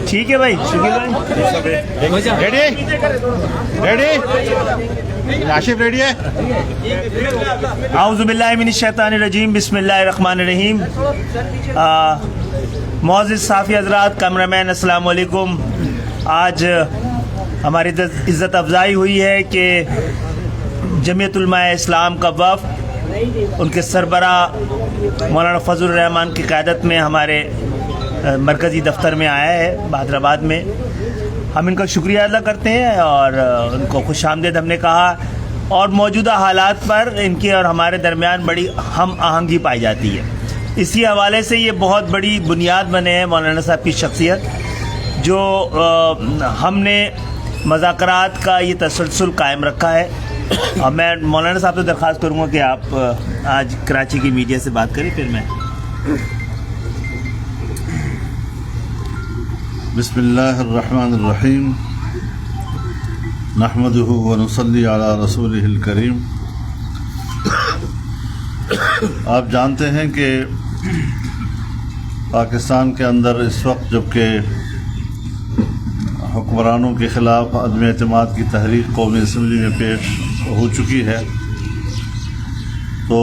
ٹھیک ہے بھائی، شکیل بھائی ریڈی آشف ریڈی ہے. اعوذ باللہ من الشیطان الرجیم، بسم اللہ الرحمن الرحیم. معزز صحافی حضرات، کیمرہ مین، السلام علیکم. آج ہماری عزت افزائی ہوئی ہے کہ جمعیت علماء اسلام کا وفد ان کے سربراہ مولانا فضل الرحمان کی قیادت میں ہمارے مرکزی دفتر میں آیا ہے حیدرآباد میں. ہم ان کا شکریہ ادا کرتے ہیں اور ان کو خوش آمدید ہم نے کہا، اور موجودہ حالات پر ان کے اور ہمارے درمیان بڑی ہم آہنگی پائی جاتی ہے. اسی حوالے سے یہ بہت بڑی بنیاد بنے ہیں مولانا صاحب کی شخصیت، جو ہم نے مذاکرات کا یہ تسلسل قائم رکھا ہے. اور میں مولانا صاحب سے درخواست کروں گا کہ آپ آج کراچی کی میڈیا سے بات کریں، پھر میں. بسم اللہ الرحمن الرحیم، نحمدہ ونصلی علی رسولہ الکریم. آپ جانتے ہیں کہ پاکستان کے اندر اس وقت جبکہ حکمرانوں کے خلاف عدم اعتماد کی تحریک قومی اسمبلی میں پیش ہو چکی ہے، تو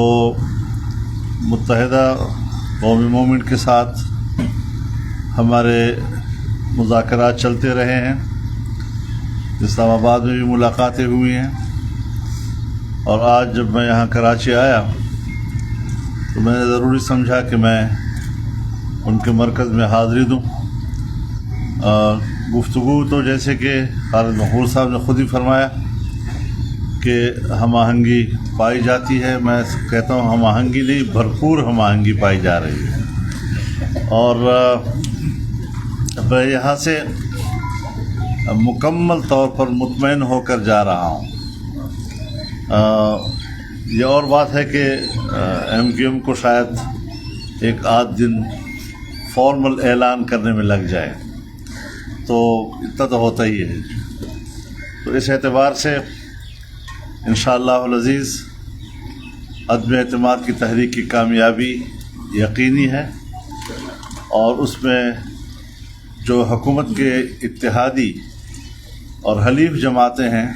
متحدہ قوم مومنٹ کے ساتھ ہمارے مذاکرات چلتے رہے ہیں. اسلام آباد میں بھی ملاقاتیں ہوئی ہیں، اور آج جب میں یہاں کراچی آیا تو میں نے ضروری سمجھا کہ میں ان کے مرکز میں حاضری دوں. گفتگو تو جیسے کہ خالد محمود صاحب نے خود ہی فرمایا کہ ہم آہنگی پائی جاتی ہے. میں کہتا ہوں ہم آہنگی نہیں، بھرپور ہم آہنگی پائی جا رہی ہے. اور میں یہاں سے مکمل طور پر مطمئن ہو کر جا رہا ہوں. یہ اور بات ہے کہ ایم کیو ایم کو شاید ایک آدھ دن فارمل اعلان کرنے میں لگ جائے، تو اتنا تو ہوتا ہی ہے. تو اس اعتبار سے انشاءاللہ العزیز عدم اعتماد کی تحریک کی کامیابی یقینی ہے، اور اس میں جو حکومت کے اتحادی اور حلیف جماعتیں ہیں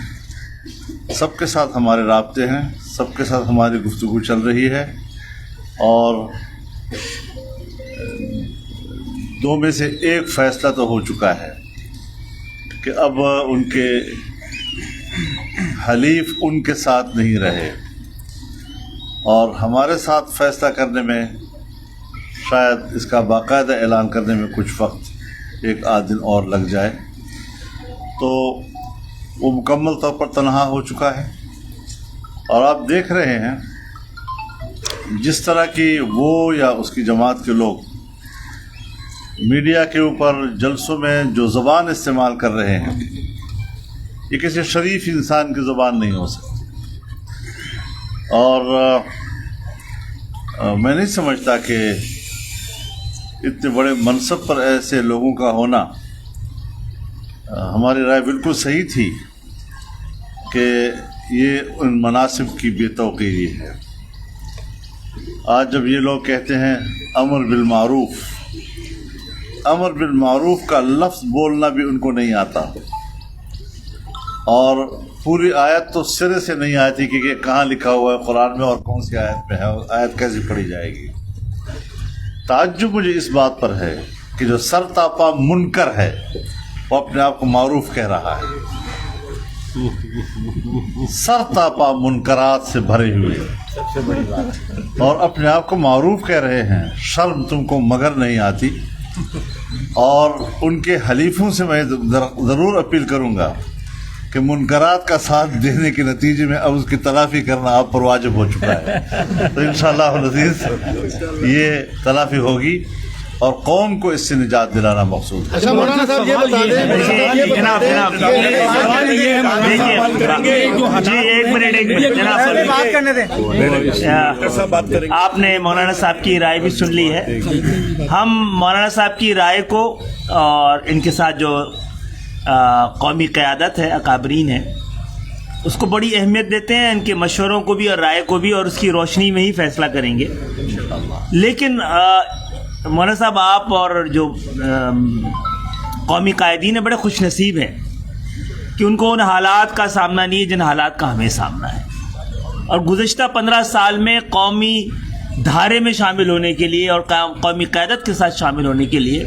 سب کے ساتھ ہمارے رابطے ہیں، سب کے ساتھ ہماری گفتگو چل رہی ہے. اور دو میں سے ایک فیصلہ تو ہو چکا ہے کہ اب ان کے حلیف ان کے ساتھ نہیں رہے، اور ہمارے ساتھ فیصلہ کرنے میں شاید اس کا باقاعدہ اعلان کرنے میں کچھ وقت ایک آدھ دن اور لگ جائے. تو وہ مکمل طور پر تنہا ہو چکا ہے، اور آپ دیکھ رہے ہیں جس طرح کی وہ یا اس کی جماعت کے لوگ میڈیا کے اوپر جلسوں میں جو زبان استعمال کر رہے ہیں، یہ کسی شریف انسان کی زبان نہیں ہو سکتی. اور میں نہیں سمجھتا کہ اتنے بڑے منصب پر ایسے لوگوں کا ہونا. ہماری رائے بالکل صحیح تھی کہ یہ ان مناصب کی بے توقیری ہے. آج جب یہ لوگ کہتے ہیں امر بالمعروف، امر بالمعروف کا لفظ بولنا بھی ان کو نہیں آتا، اور پوری آیت تو سرے سے نہیں آتی کہ یہ کہاں لکھا ہوا ہے قرآن میں اور کون سی آیت میں ہے، آیت کیسے پڑھی جائے گی. تعجب مجھے اس بات پر ہے کہ جو سر تاپا منکر ہے وہ اپنے آپ کو معروف کہہ رہا ہے. سر تاپا منکرات سے بھرے ہوئے اور اپنے آپ کو معروف کہہ رہے ہیں. شرم تم کو مگر نہیں آتی. اور ان کے حلیفوں سے میں ضرور اپیل کروں گا کہ منکرات کا ساتھ دینے کے نتیجے میں اب اس کی تلافی کرنا آپ پر واجب ہو چکا ہے. تو انشاءاللہ العزیز یہ تلافی ہوگی اور قوم کو اس سے نجات دلانا مقصود ہے. اچھا مولانا صاحب یہ بتا دیں جناب جی ایک منٹ جناب، آپ نے مولانا صاحب کی رائے بھی سن لی ہے. ہم مولانا صاحب کی رائے کو اور ان کے ساتھ جو قومی قیادت ہے، اکابرین ہے، اس کو بڑی اہمیت دیتے ہیں. ان کے مشوروں کو بھی اور رائے کو بھی، اور اس کی روشنی میں ہی فیصلہ کریں گے. لیکن مولانا صاحب آپ اور جو قومی قائدین ہیں بڑے خوش نصیب ہیں کہ ان کو ان حالات کا سامنا نہیں ہے جن حالات کا ہمیں سامنا ہے. اور گزشتہ 15 سال میں قومی دھارے میں شامل ہونے کے لیے اور قومی قیادت کے ساتھ شامل ہونے کے لیے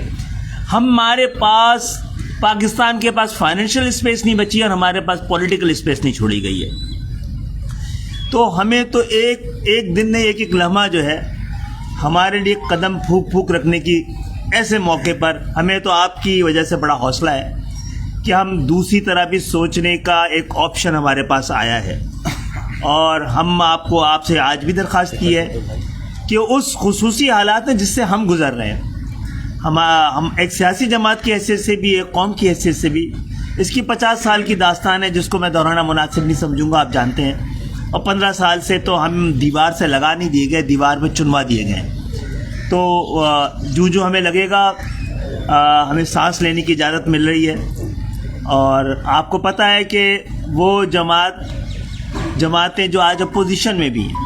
ہمارے پاس پاکستان کے پاس فائنینشیل اسپیس نہیں بچی اور ہمارے پاس پولیٹیکل اسپیس نہیں چھوڑی گئی ہے. تو ہمیں تو ایک دن نے ایک لمحہ جو ہے ہمارے لیے قدم پھونک پھونک رکھنے کی ایسے موقع پر ہمیں تو آپ کی وجہ سے بڑا حوصلہ ہے کہ ہم دوسری طرح بھی سوچنے کا ایک آپشن ہمارے پاس آیا ہے. اور ہم آپ سے آج بھی درخواست کی ہے کہ اس خصوصی حالات میں جس سے ہم گزر رہے ہیں، ہم ایک سیاسی جماعت کی حیثیت سے بھی، ایک قوم کی حیثیت سے بھی، اس کی 50 سال کی داستان ہے جس کو میں دہرانا مناسب نہیں سمجھوں گا، آپ جانتے ہیں. اور 15 سال سے تو ہم دیوار سے لگا نہیں دیے گئے، دیوار پہ چنوا دیے گئے. تو جو ہمیں لگے گا ہمیں سانس لینے کی اجازت مل رہی ہے. اور آپ کو پتہ ہے کہ وہ جماعتیں جو آج اپوزیشن میں بھی ہیں،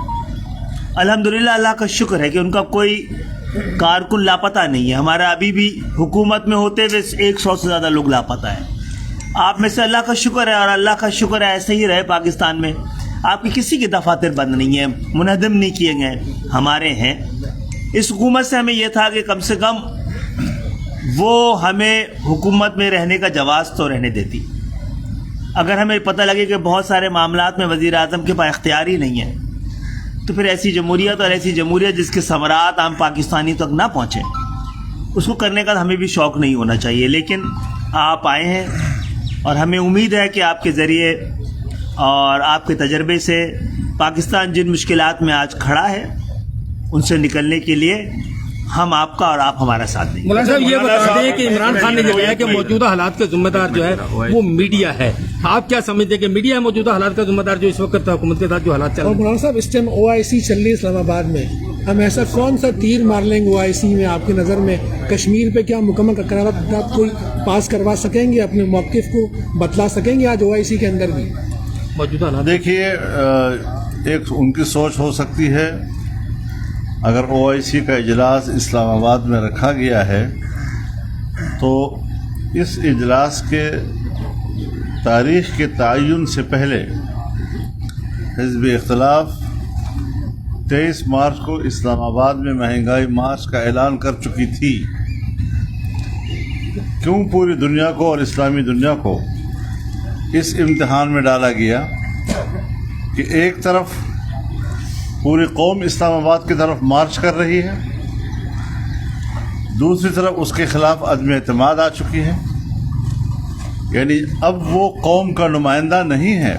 الحمدللہ اللہ کا شکر ہے کہ ان کا کوئی کارکن لاپتہ نہیں ہے. ہمارا ابھی بھی حکومت میں ہوتے ہوئے 100 سے زیادہ لوگ لاپتہ ہیں. آپ میں سے اللہ کا شکر ہے، اور اللہ کا شکر ہے ایسے ہی رہے پاکستان میں. آپ کی کسی کے دفاتر بند نہیں ہیں، منہدم نہیں کیے گئے، ہمارے ہیں. اس حکومت سے ہمیں یہ تھا کہ کم سے کم وہ ہمیں حکومت میں رہنے کا جواز تو رہنے دیتی. اگر ہمیں پتہ لگے کہ بہت سارے معاملات میں وزیر اعظم کے پاس اختیار ہی نہیں ہے تو پھر ایسی جمہوریت، اور ایسی جمہوریت جس کے ثمرات عام پاکستانی تک نہ پہنچیں، اس کو کرنے کا ہمیں بھی شوق نہیں ہونا چاہیے. لیکن آپ آئے ہیں اور ہمیں امید ہے کہ آپ کے ذریعے اور آپ کے تجربے سے پاکستان جن مشکلات میں آج کھڑا ہے ان سے نکلنے کے لیے ہم آپ کا اور آپ ہمارا ساتھ دیں گے. مولانا صاحب یہ بتا دیں کہ عمران خان نے کہا ہے کہ موجودہ حالات کا ذمہ دار جو ہے وہ میڈیا ہے. آپ کیا سمجھتے ہیں کہ میڈیا ہے موجودہ حالات کا ذمہ دار جو اس وقت حکومت کے ساتھ جو حالات چل رہے ہیں؟ مولانا صاحب اس ٹائم OIC چل رہی ہے اسلام آباد میں، ہم ایسا کون سا تیر مار لیں گے OIC میں آپ کی نظر میں؟ کشمیر پہ کیا مکمل قرارداد کوئی پاس کروا سکیں گے؟ اپنے موقف کو بتلا سکیں گے آج OIC کے اندر بھی؟ موجودہ حالات دیکھیے، ایک ان کی سوچ ہو سکتی ہے. اگر OIC کا اجلاس اسلام آباد میں رکھا گیا ہے تو اس اجلاس کے تاریخ کے تعین سے پہلے حزب اختلاف 23 مارچ کو اسلام آباد میں مہنگائی مارچ کا اعلان کر چکی تھی. کیوں پوری دنیا کو اور اسلامی دنیا کو اس امتحان میں ڈالا گیا کہ ایک طرف پوری قوم اسلام آباد کی طرف مارچ کر رہی ہے، دوسری طرف اس کے خلاف عدم اعتماد آ چکی ہے. یعنی اب وہ قوم کا نمائندہ نہیں ہے،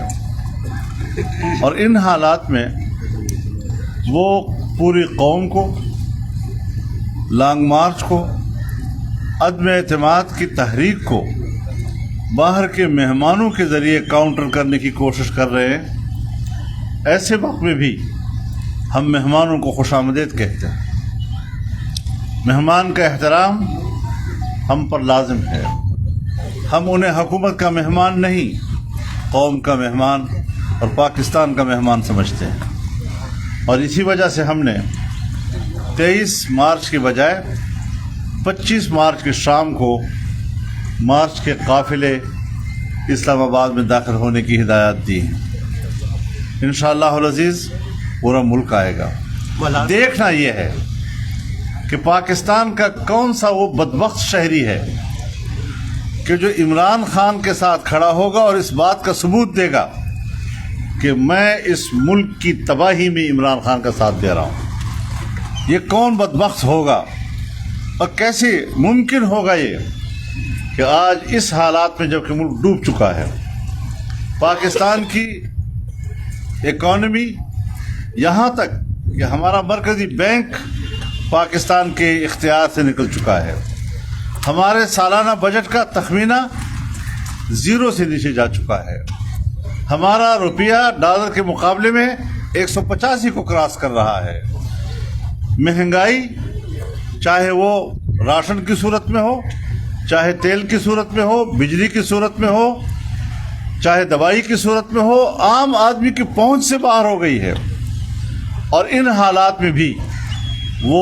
اور ان حالات میں وہ پوری قوم کو، لانگ مارچ کو، عدم اعتماد کی تحریک کو باہر کے مہمانوں کے ذریعے کاؤنٹر کرنے کی کوشش کر رہے ہیں. ایسے وقت میں بھی ہم مہمانوں کو خوش آمدید کہتے ہیں. مہمان کا احترام ہم پر لازم ہے. ہم انہیں حکومت کا مہمان نہیں، قوم کا مہمان اور پاکستان کا مہمان سمجھتے ہیں. اور اسی وجہ سے ہم نے 23 مارچ کے بجائے 25 مارچ کی شام کو مارچ کے قافلے اسلام آباد میں داخل ہونے کی ہدایت دی. انشاءاللہ العزیز پورا ملک آئے گا. دیکھنا یہ ہے کہ پاکستان کا کون سا وہ بدبخت شہری ہے کہ جو عمران خان کے ساتھ کھڑا ہوگا اور اس بات کا ثبوت دے گا کہ میں اس ملک کی تباہی میں عمران خان کا ساتھ دے رہا ہوں. یہ کون بدبخت ہوگا اور کیسے ممکن ہوگا یہ کہ آج اس حالات میں جب کہ ملک ڈوب چکا ہے، پاکستان کی اکانومی یہاں تک کہ ہمارا مرکزی بینک پاکستان کے اختیار سے نکل چکا ہے، ہمارے سالانہ بجٹ کا تخمینہ 0 سے نیچے جا چکا ہے، ہمارا روپیہ ڈالر کے مقابلے میں 185 کو کراس کر رہا ہے. مہنگائی چاہے وہ راشن کی صورت میں ہو، چاہے تیل کی صورت میں ہو، بجلی کی صورت میں ہو، چاہے دوائی کی صورت میں ہو، عام آدمی کی پہنچ سے باہر ہو گئی ہے. اور ان حالات میں بھی وہ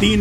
3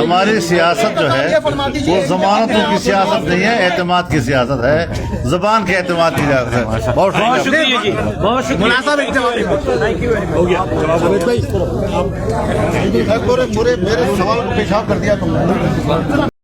ہماری سیاست جو ہے وہ ضمانتوں کی سیاست نہیں ہے، اعتماد کی سیاست ہے، زبان کے اعتماد کی سیاست ہے. بہت شکریہ جی، بہت شکریہ. میرے سوال پیشاب کر دیا تم نے.